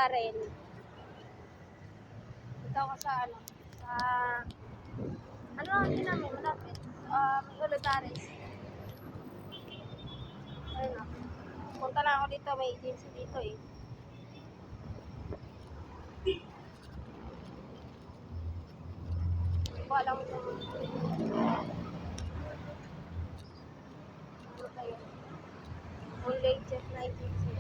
Olivares. Ikaw ka sa ano? Sa... Ano ang din namin? Malapit. May Olivares. Ayun na. Punta na ako dito. May agency dito eh. Hindi ko alam kung ano kayo. Only jet na agency.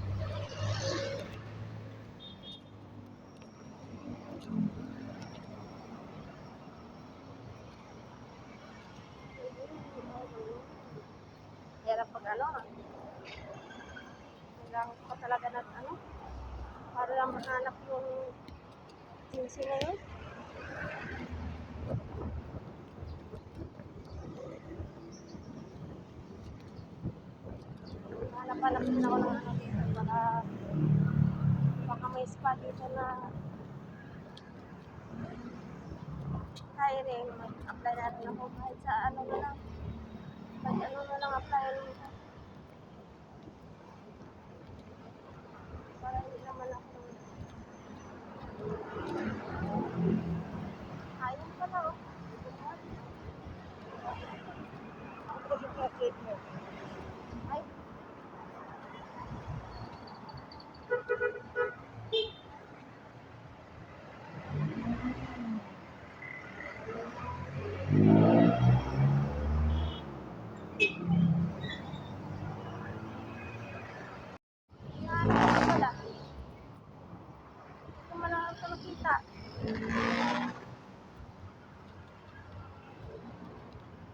Hirap pag ano. Kailangan ko talaga na ano. Para lang mahanap yung agency na yun. Hanap-hanap din ako ng ano dito. Baka may spa dito na hiring. Mag-apply natin ako kahit sa ano na lang. Kahit ano na lang apply nito. Para hindi naman ako ayun pala oh. Ay.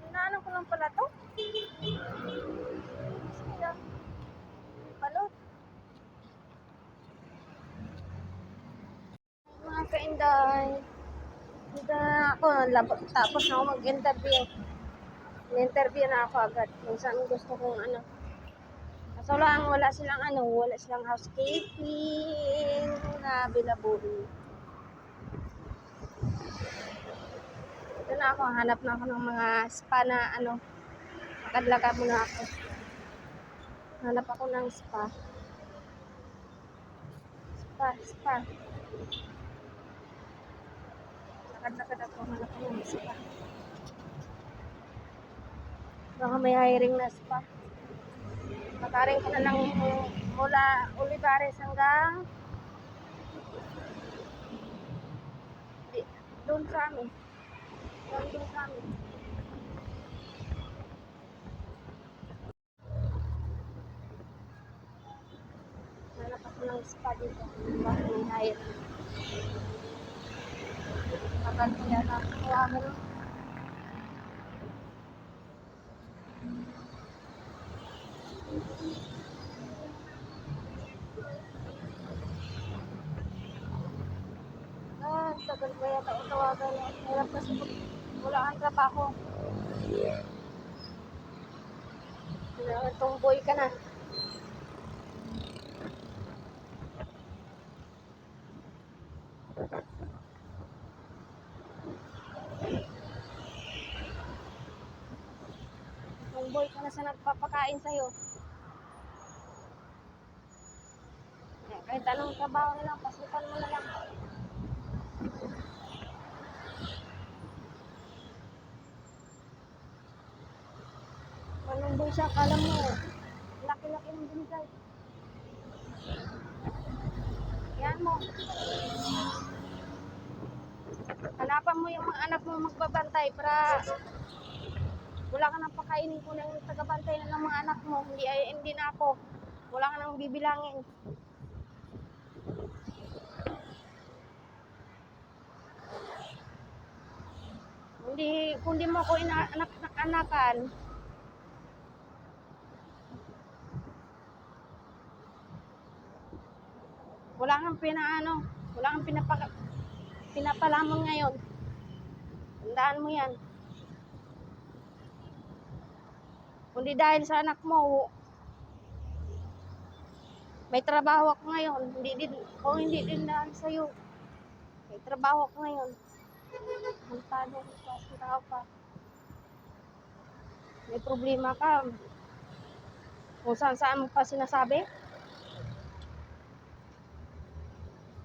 Hinahanap ko lang pala to. Sila. Balot. Mga kainday. Dito na ako. Tapos na ako mag-interview. Interview na ako agad. Kung saan gusto kong ano. Kaso lang, wala silang housekeeping na available. Ito na ako, hanap na ako ng mga spa na ano. Lakad-lakad muna ako. Hanap ako ng spa. Spa. Lakad-lakad ako, hanap ako ng spa. Baka may hiring na spa. Makaring ko na lang mula Olivares hanggang doon sa amin. Doon sa amin. Hanap ako ng spa dito. Baka may hiring. Tagal ko yata. Kaya meron. Tagal ko yata tawagan. Hirap kasi wala kang trabaho. Tomboy ka na. Tomboy ka na sa nagpapakain sa'yo. Kahit anong trabaho na lang, pasukan mo na lang. Manumboy siya, kala mo, laki-laki ng binigay. Yan mo. Hanapan mo yung mga anak mo magbabantay para wala ka nang pakainin ko ng tagabantay na ng mga anak mo. Hindi na ako. Wala ka nang bibilangin. Kung di mo ako inaanak-anakan, wala kang pinapalamon ngayon. Tandaan mo yan. Kundi dahil sa anak mo, may trabaho ako ngayon. Hindi din dahil sa'yo. May trabaho ako ngayon. Hantado ko sa tao pa. May problema ka. Kung saan mo pa sinasabi. Wala ka nang pinapalamon ngayon. Tandaan mo yan. Kundi dahil sa anak mo, may trabaho ako ngayon. Hindi din dahil sa'yo. May trabaho ako ngayon. Hantado ko sa tao pa. May problema ka. Kung saan mo pa sinasabi. Kung saan mo pa sinasabi. Wala ka nang pinapalamon ngayon. Tandaan mo yan. Kundi dahil sa anak mo, may trabaho ako ngayon. Hindi din dahil sa'yo. May trabaho ako ngayon. Hantado ko sa tao pa. May problema ka. Kung saan mo pa sinasabi.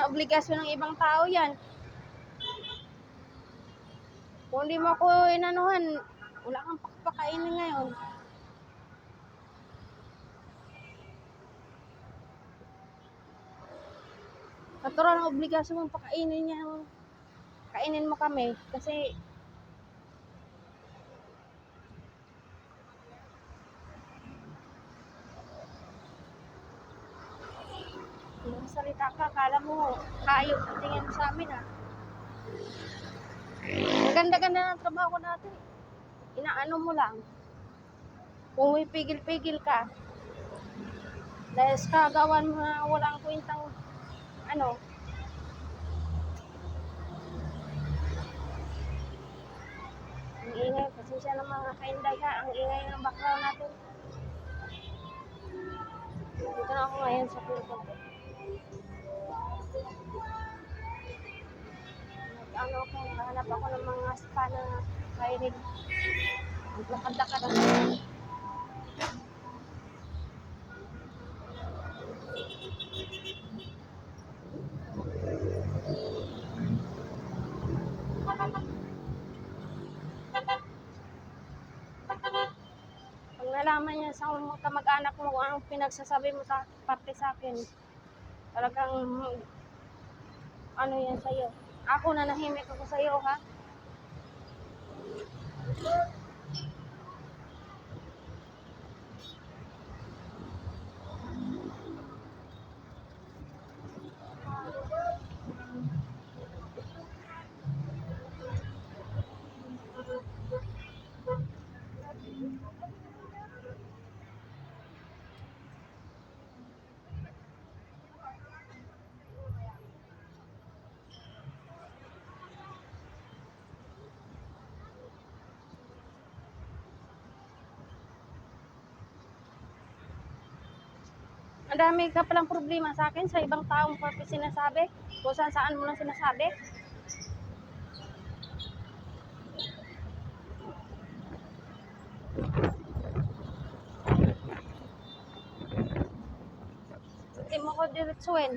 ng obligasyon ng ibang tao yan. Kung hindi mo ako inanuhan, wala kang pakakainin ngayon. Natural ang obligasyon mong pakainin niya. Kainin mo kami kasi yung salita ka, kala mo hayop ang tingin mo sa amin ah. Ang ganda-ganda ng trabaho natin. Inaano mo lang. Kung may pigil-pigil ka. Dahil sa kagawan mo na walang kwentang ano. Ang ingay, pasensya ng mga kainday ha. Ang ingay ng background natin. Dito na ako ngayon sa pinto. Ano ako, nakahanap ako ng mga spa na kainig. Lakad-lakad ako. Pag nalaman niya sa mga kamag-anak mo ang pinagsasabi mo sa parte sa akin, talagang ano yan sa'yo. Ako na nahimik ako sa'yo ha. Ang dami ka palang problema sa akin, sa ibang taong purpose sinasabi, kung saan mo lang sinasabi. Hindi mo ko diretsuin.